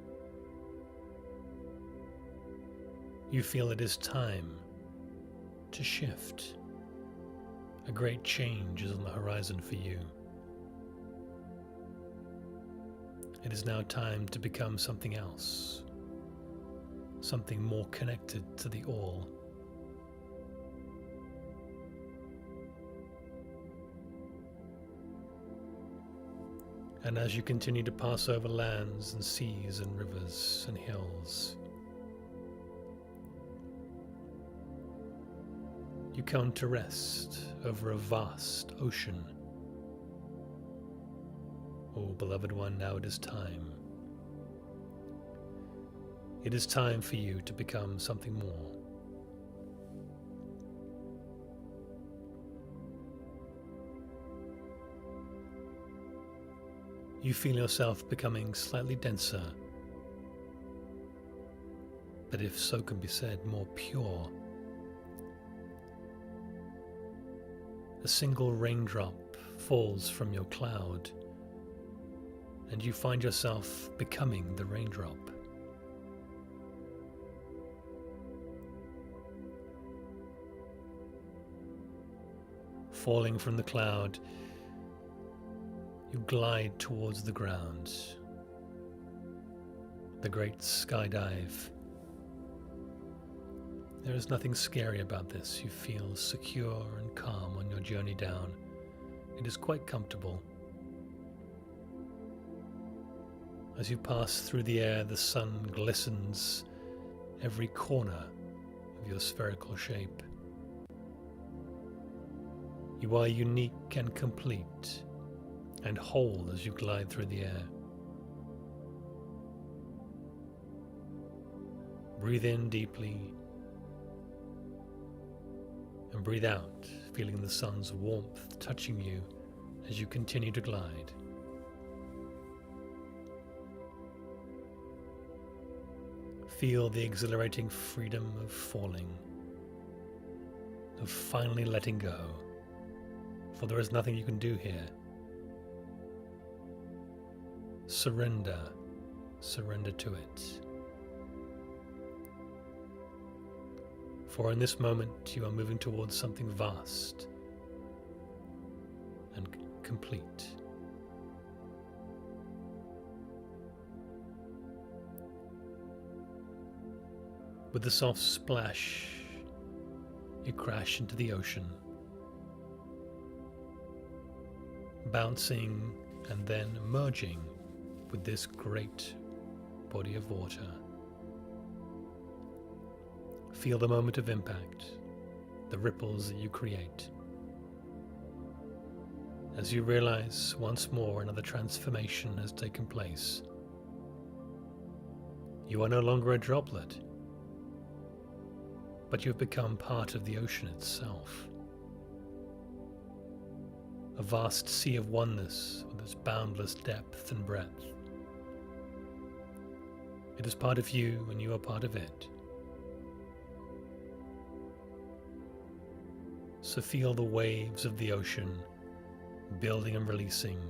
you feel it is time to shift. A great change is on the horizon for you. It is now time to become something else, something more connected to the all. And as you continue to pass over lands and seas and rivers and hills, you come to rest over a vast ocean, Oh, beloved one, now it is time. It is time for you to become something more. You feel yourself becoming slightly denser, but if so can be said, more pure. A single raindrop falls from your cloud, and you find yourself becoming the raindrop. Falling from the cloud, you glide towards the ground, the great skydive. There is nothing scary about this. You feel secure and calm on your journey down. It is quite comfortable. As you pass through the air, the sun glistens every corner of your spherical shape. You are unique and complete and whole as you glide through the air. Breathe in deeply and breathe out, feeling the sun's warmth touching you as you continue to glide. Feel the exhilarating freedom of falling, of finally letting go, for there is nothing you can do here. Surrender to it. For in this moment you are moving towards something vast and complete. With the soft splash, you crash into the ocean, bouncing and then merging with this great body of water. Feel the moment of impact, the ripples that you create. As you realize once more another transformation has taken place. You are no longer a droplet, but you have become part of the ocean itself. A vast sea of oneness with its boundless depth and breadth. It is part of you and you are part of it. So feel the waves of the ocean building and releasing.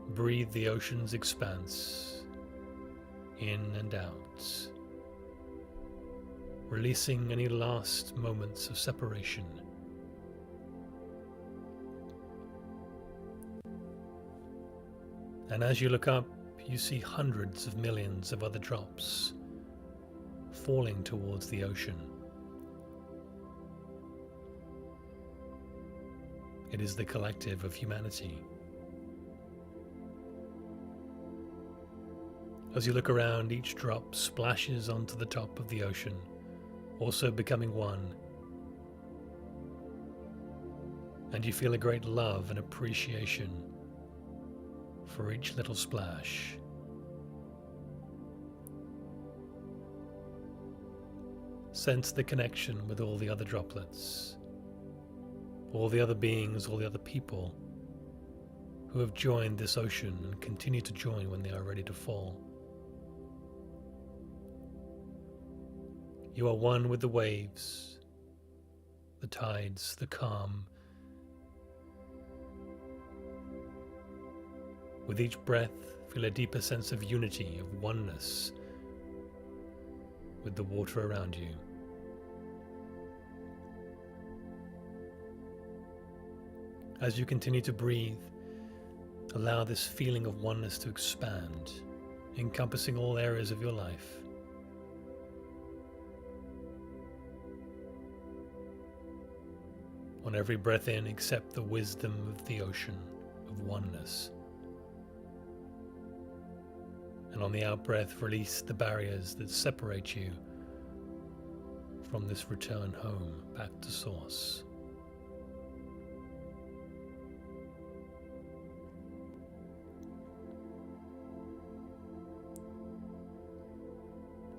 Breathe the ocean's expanse in and out, releasing any last moments of separation. And as you look up, you see hundreds of millions of other drops falling towards the ocean. It is the collective of humanity. As you look around, each drop splashes onto the top of the ocean, also becoming one. And you feel a great love and appreciation for each little splash. Sense the connection with all the other droplets, all the other beings, all the other people who have joined this ocean and continue to join when they are ready to fall. You are one with the waves, the tides, the calm. With each breath, feel a deeper sense of unity, of oneness with the water around you. As you continue to breathe, allow this feeling of oneness to expand, encompassing all areas of your life. On every breath in, accept the wisdom of the ocean of oneness. And on the out-breath, release the barriers that separate you from this return home, back to source.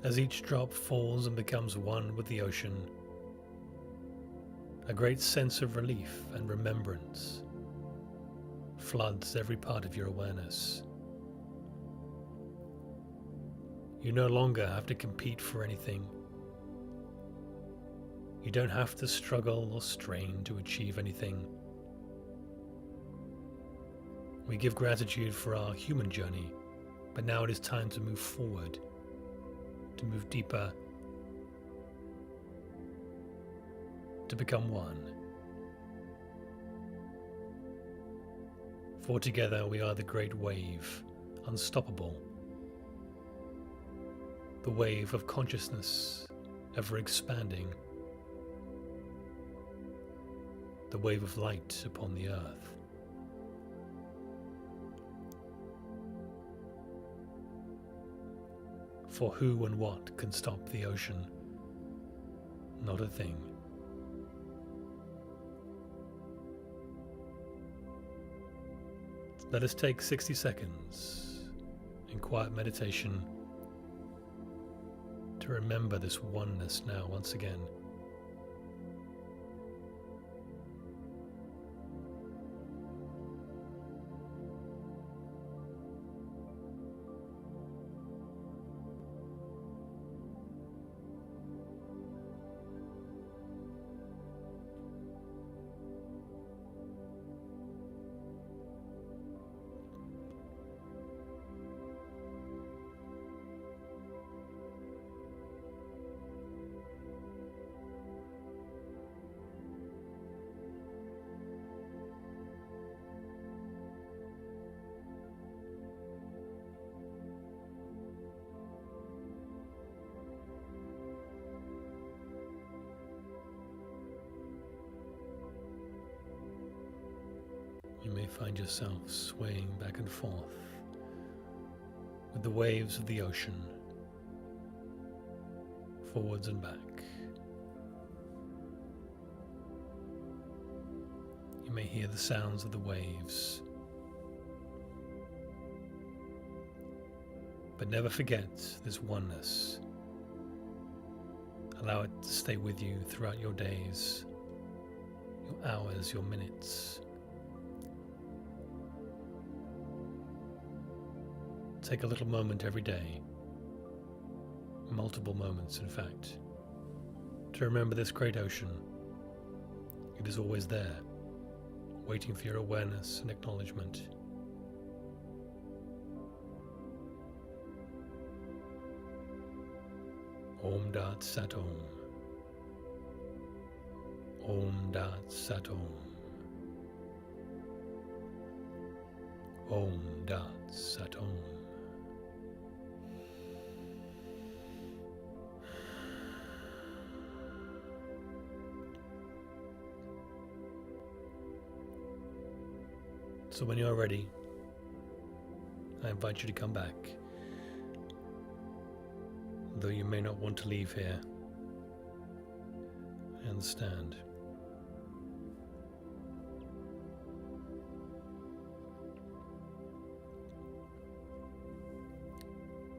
As each drop falls and becomes one with the ocean, a great sense of relief and remembrance floods every part of your awareness. You no longer have to compete for anything. You don't have to struggle or strain to achieve anything. We give gratitude for our human journey, but now it is time to move forward, to move deeper, to become one. For together we are the great wave, unstoppable. The wave of consciousness, ever expanding. The wave of light upon the earth. For who and what can stop the ocean? Not a thing. Let us take 60 seconds in quiet meditation to remember this oneness now once again. You may find yourself swaying back and forth with the waves of the ocean, forwards and back. You may hear the sounds of the waves, but never forget this oneness. Allow it to stay with you throughout your days, your hours, your minutes. Take a little moment every day, multiple moments in fact, to remember this great ocean. It is always there, waiting for your awareness and acknowledgement. Om Dat Sat Om. Om Dat Sat Om. Om Dat Sat Om. So when you're ready, I invite you to come back. Though you may not want to leave here, I understand.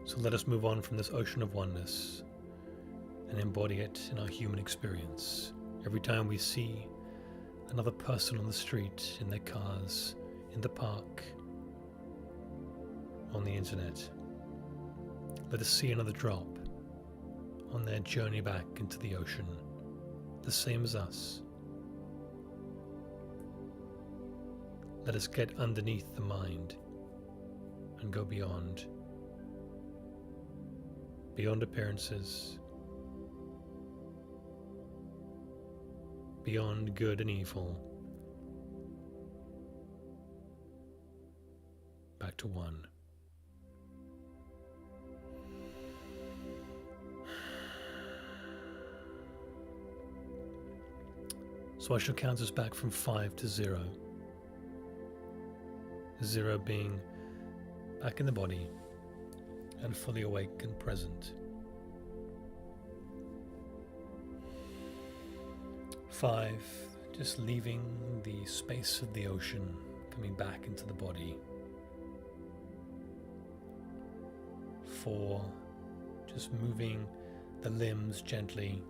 So let us move on from this ocean of oneness and embody it in our human experience. Every time we see another person on the street, in their cars, in the park, on the internet, let us see another drop on their journey back into the ocean, the same as us. Let us get underneath the mind and go beyond appearances, beyond good and evil, back to one. So I shall count us back from 5 to 0. 0 being back in the body and fully awake and present. 5, just leaving the space of the ocean, coming back into the body. 4, just moving the limbs gently,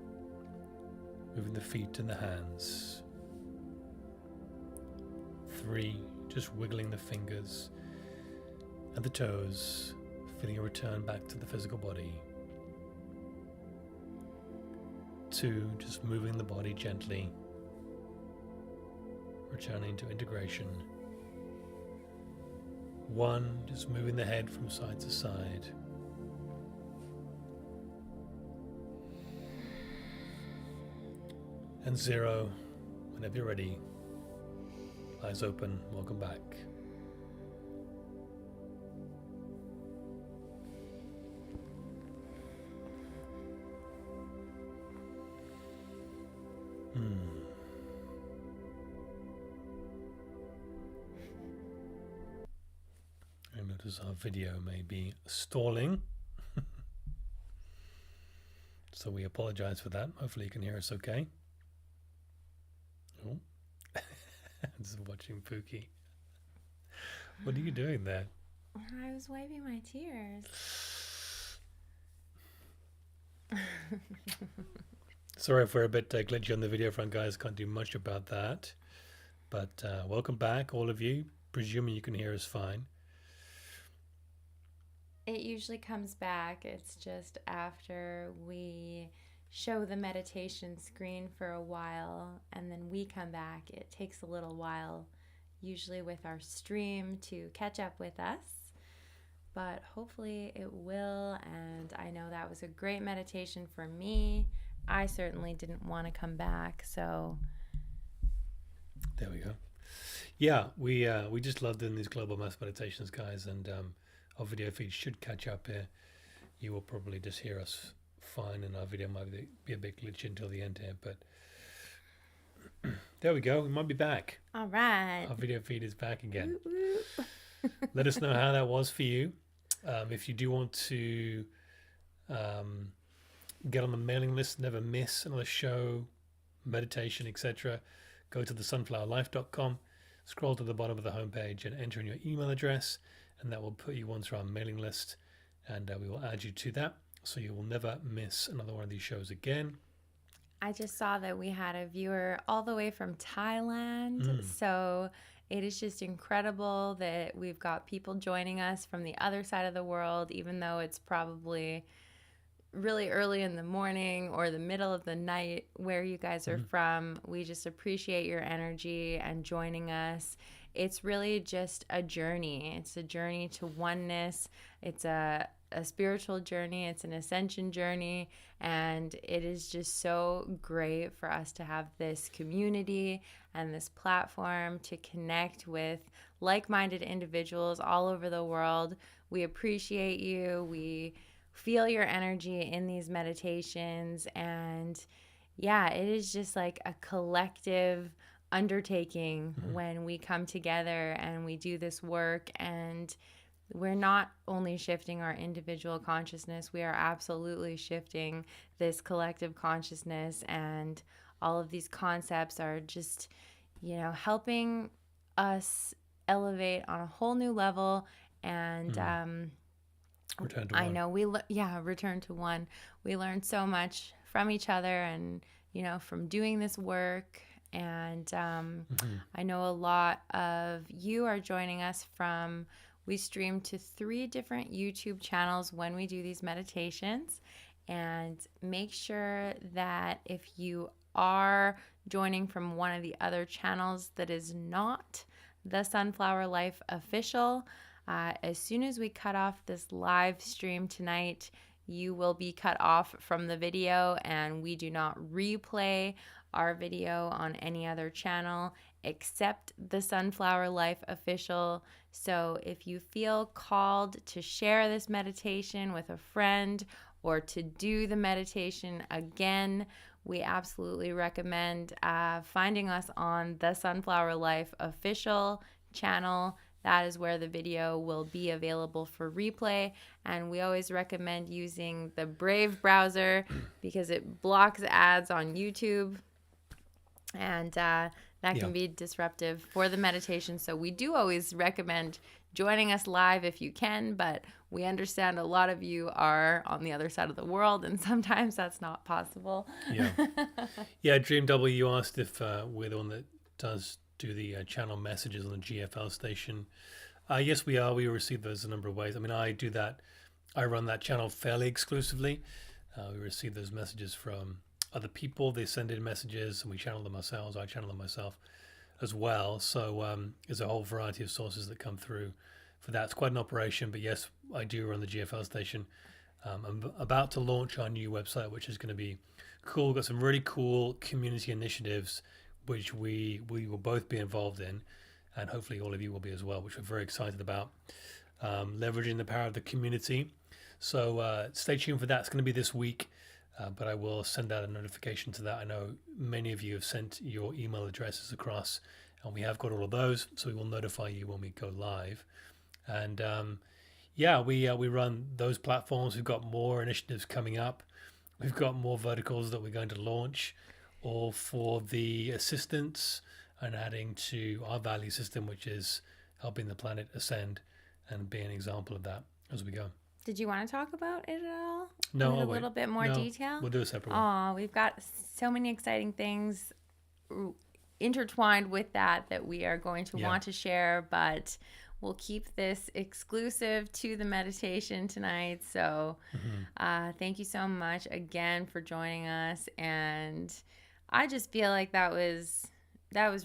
moving the feet and the hands. 3, just wiggling the fingers and the toes, feeling a return back to the physical body. 2, just moving the body gently, returning to integration. 1, just moving the head from side to side. And 0, whenever you're ready. Eyes open, welcome back. I notice our video may be stalling. So we apologize for that. Hopefully you can hear us okay. Oh. Just watching Pookie. What are you doing there? I was wiping my tears. Sorry if we're a bit glitchy on the video front, guys. Can't do much about that. But welcome back, all of you. Presuming you can hear us fine. It usually comes back. It's just after we show the meditation screen for a while and then we come back. It takes a little while, usually with our stream, to catch up with us. But hopefully it will. And I know that was a great meditation for me. I certainly didn't want to come back, so there we go. Yeah, we just love doing these global mass meditations, guys, and our video feed should catch up here. You will probably just hear us fine, and our video might be a bit glitchy until the end here, but there we go. We might be back. All right. Our video feed is back again. Let us know how that was for you. If you do want to get on the mailing list, never miss another show, meditation, etc., go to thesunflowerlife.com, scroll to the bottom of the homepage and enter in your email address, and that will put you onto our mailing list, and we will add you to that, so you will never miss another one of these shows again. I just saw that we had a viewer all the way from Thailand, so it is just incredible that we've got people joining us from the other side of the world, even though it's probably really early in the morning or the middle of the night where you guys are from. We just appreciate your energy and joining us. It's really just a journey. It's a journey to oneness. It's a spiritual journey. It's an ascension journey. And it is just so great for us to have this community and this platform to connect with like-minded individuals all over the world. We appreciate you. We feel your energy in these meditations. And yeah, it is just like a collective undertaking when we come together and we do this work. And we're not only shifting our individual consciousness, we are absolutely shifting this collective consciousness, and all of these concepts are just, helping us elevate on a whole new level. And Return to I one. know return to one. We learned so much from each other and, from doing this work. And I know a lot of you are joining us from, we stream to 3 different YouTube channels when we do these meditations. And make sure that if you are joining from one of the other channels that is not the Sunflower Life Official, as soon as we cut off this live stream tonight, you will be cut off from the video, and we do not replay our video on any other channel except the Sunflower Life Official. So if you feel called to share this meditation with a friend or to do the meditation again, we absolutely recommend finding us on the Sunflower Life Official channel. That is where the video will be available for replay. And we always recommend using the Brave browser because it blocks ads on YouTube. And that can be disruptive for the meditation. So we do always recommend joining us live if you can, but we understand a lot of you are on the other side of the world, and sometimes that's not possible. Yeah, Dream W, you asked if we're the one that does do the channel messages on the GFL station. Yes, we are. We receive those a number of ways. I mean, I do that. I run that channel fairly exclusively. We receive those messages from other people. They send in messages, and we channel them ourselves. I channel them myself as well. So there's a whole variety of sources that come through for that. It's quite an operation, but yes, I do run the GFL station. I'm about to launch our new website, which is going to be cool. We've got some really cool community initiatives, which we will both be involved in, and hopefully all of you will be as well, which we're very excited about. Leveraging the power of the community. So stay tuned for that. It's going to be this week, but I will send out a notification to that. I know many of you have sent your email addresses across, and we have got all of those, so we will notify you when we go live. And we run those platforms. We've got more initiatives coming up. We've got more verticals that we're going to launch, all for the assistance and adding to our value system, which is helping the planet ascend and be an example of that as we go. Did you want to talk about it at all? No, a little bit more detail? We'll do a separate one. Oh, we've got so many exciting things intertwined with that we are going to want to share, but we'll keep this exclusive to the meditation tonight. So thank you so much again for joining us. And I just feel like that was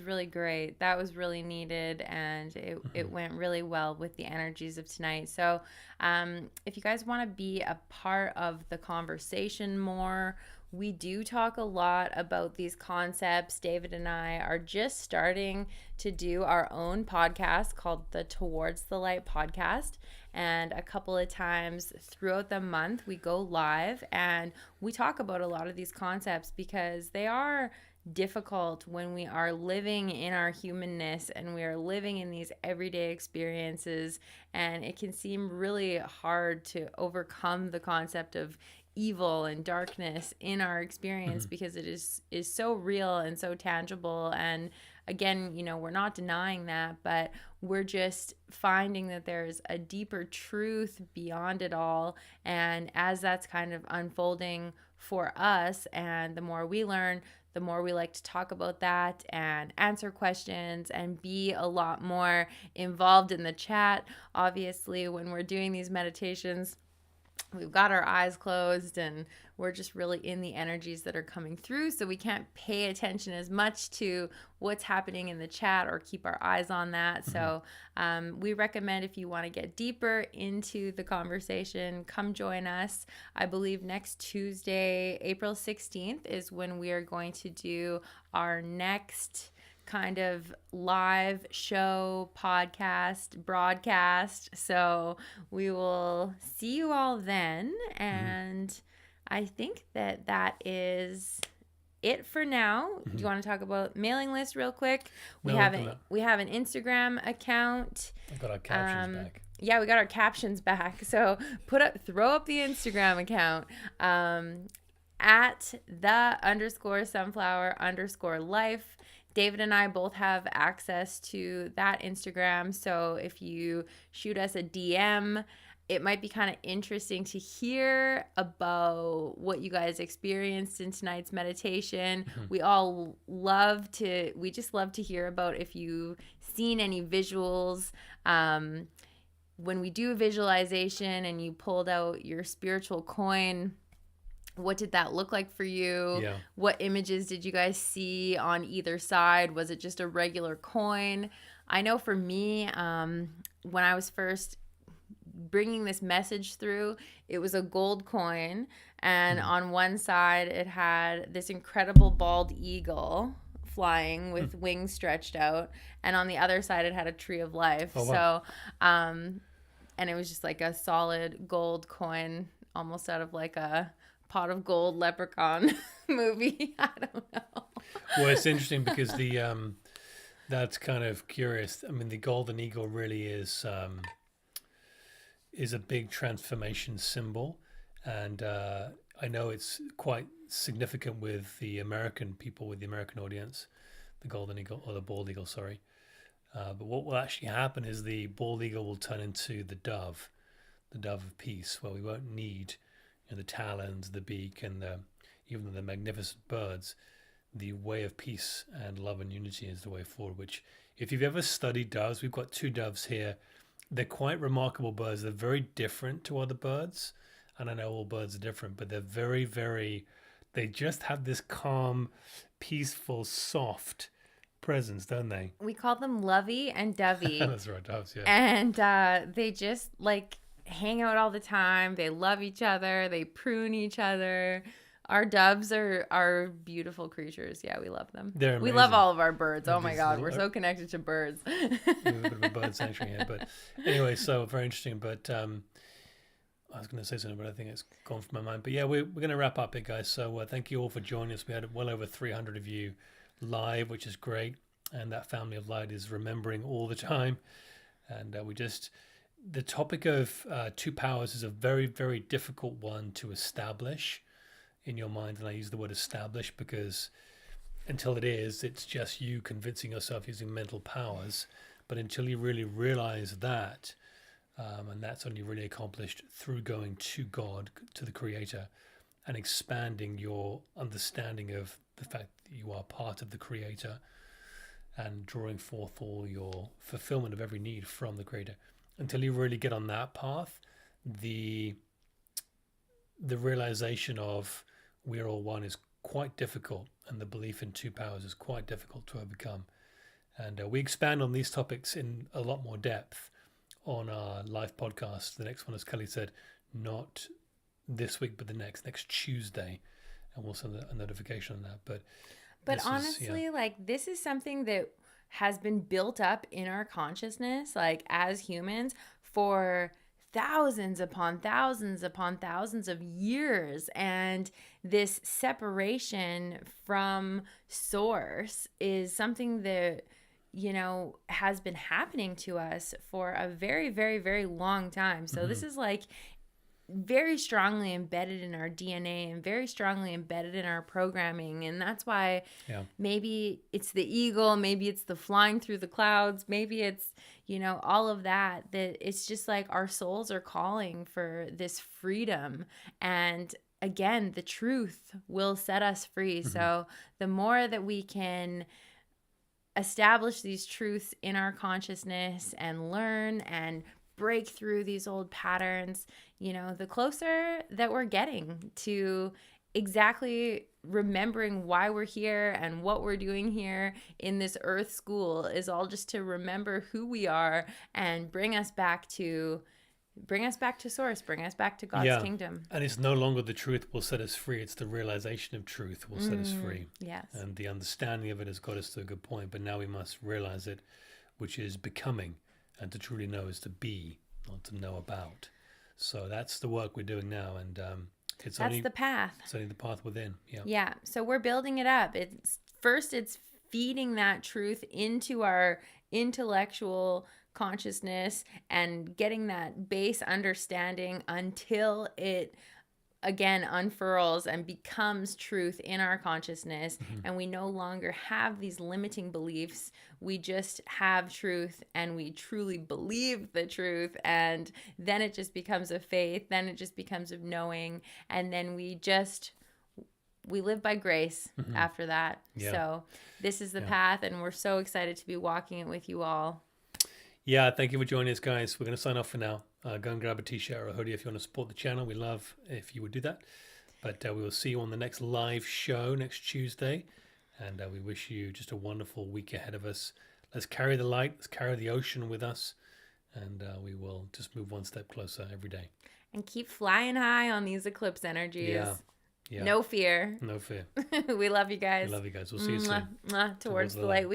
really great. That was really needed, and it went really well with the energies of tonight. So if you guys want to be a part of the conversation more, we do talk a lot about these concepts. David and I are just starting to do our own podcast called the Towards the Light podcast. And a couple of times throughout the month, we go live and we talk about a lot of these concepts because they are difficult when we are living in our humanness and we are living in these everyday experiences, and it can seem really hard to overcome the concept of evil and darkness in our experience because it is so real and so tangible. And again, we're not denying that, but we're just finding that there's a deeper truth beyond it all. And as that's kind of unfolding for us, and the more we learn, the more we like to talk about that and answer questions and be a lot more involved in the chat. Obviously, when we're doing these meditations, we've got our eyes closed and we're just really in the energies that are coming through, so we can't pay attention as much to what's happening in the chat or keep our eyes on that. So we recommend, if you want to get deeper into the conversation, come join us. I believe next Tuesday, April 16th, is when we are going to do our next kind of live show, podcast, broadcast. So we will see you all then. And I think that is it for now. Do you want to talk about mailing list real quick? We have an Instagram account. I've got our captions back. Yeah, we got our captions back. So throw up the Instagram account. At @the_sunflower_life. David and I both have access to that Instagram. So if you shoot us a DM, it might be kind of interesting to hear about what you guys experienced in tonight's meditation. We just love to hear about if you've seen any visuals. When we do a visualization and you pulled out your spiritual coin, what did that look like for you? Yeah. What images did you guys see on either side? Was it just a regular coin? I know for me, when I was first bringing this message through, it was a gold coin. And on one side, it had this incredible bald eagle flying with wings stretched out. And on the other side, it had a tree of life. Oh, wow. So, and it was just like a solid gold coin, almost out of like a pot of gold leprechaun movie. I don't know. Well, it's interesting because that's kind of curious. I mean, the golden eagle really is a big transformation symbol, and I know it's quite significant with the American people, with the American audience, the golden eagle, or the bald eagle, sorry. But what will actually happen is the bald eagle will turn into the dove of peace, where we won't need the talons, the beak, and even the magnificent birds. The way of peace and love and unity is the way forward, which if you've ever studied doves, we've got 2 doves here. They're quite remarkable birds. They're very different to other birds. And I know all birds are different, but they're very, very, they just have this calm, peaceful, soft presence, don't they? We call them Lovey and Dovey. That's right, doves, yeah. And they just like hang out all the time. They love each other. They prune each other. Our doves are beautiful creatures. Yeah, we love them. They're We amazing. love all of our birds. Oh my These God, little- we're so connected to birds. We have a bit of a bird sanctuary here. But anyway, so very interesting. But I was going to say something, but I think it's gone from my mind. But yeah, we're going to wrap up it, guys. So thank you all for joining us. We had well over 300 of you live, which is great. And that family of light is remembering all the time. And the topic of 2 powers is a very, very difficult one to establish in your mind. And I use the word establish because until it's just you convincing yourself using mental powers. But until you really realize that, and that's only really accomplished through going to God, to the Creator, and expanding your understanding of the fact that you are part of the Creator and drawing forth all your fulfillment of every need from the Creator. Until you really get on that path, the realization of we're all one is quite difficult, and the belief in 2 powers is quite difficult to overcome. And we expand on these topics in a lot more depth on our live podcast. The next one, as Kelly said, not this week, but the next Tuesday, and we'll send a notification on that. But honestly, like this is something that has been built up in our consciousness, like as humans, for thousands upon thousands upon thousands of years. And this separation from source is something that, has been happening to us for a very, very, very long time. So this is like very strongly embedded in our DNA and very strongly embedded in our programming. And that's why maybe it's the eagle, maybe it's the flying through the clouds, maybe it's, all of that it's just like our souls are calling for this freedom. And again, the truth will set us free. So the more that we can establish these truths in our consciousness and learn and break through these old patterns, the closer that we're getting to exactly remembering why we're here and what we're doing here in this earth school is all just to remember who we are and bring us back to source, bring us back to God's kingdom. And it's no longer the truth will set us free. It's the realization of truth will set us free. Yes. And the understanding of it has got us to a good point. But now we must realize it, which is becoming. And to truly know is to be, not to know about. So that's the work we're doing now. And that's the path. It's only the path within. Yeah. Yeah. So we're building it up. It's feeding that truth into our intellectual consciousness and getting that base understanding until it again unfurls and becomes truth in our consciousness. And we no longer have these limiting beliefs. We just have truth and we truly believe the truth. And then it just becomes a faith. Then it just becomes of knowing. And then we live by grace after that. Yeah. So this is the path, and we're so excited to be walking it with you all. Yeah, thank you for joining us, guys. We're going to sign off for now. Go and grab a t-shirt or a hoodie if you want to support the channel. We love if you would do that. But we will see you on the next live show next Tuesday. And we wish you just a wonderful week ahead of us. Let's carry the light. Let's carry the ocean with us. And we will just move one step closer every day. And keep flying high on these eclipse energies. Yeah. No fear. No fear. We love you guys. We love you guys. We'll see you soon. Towards the light.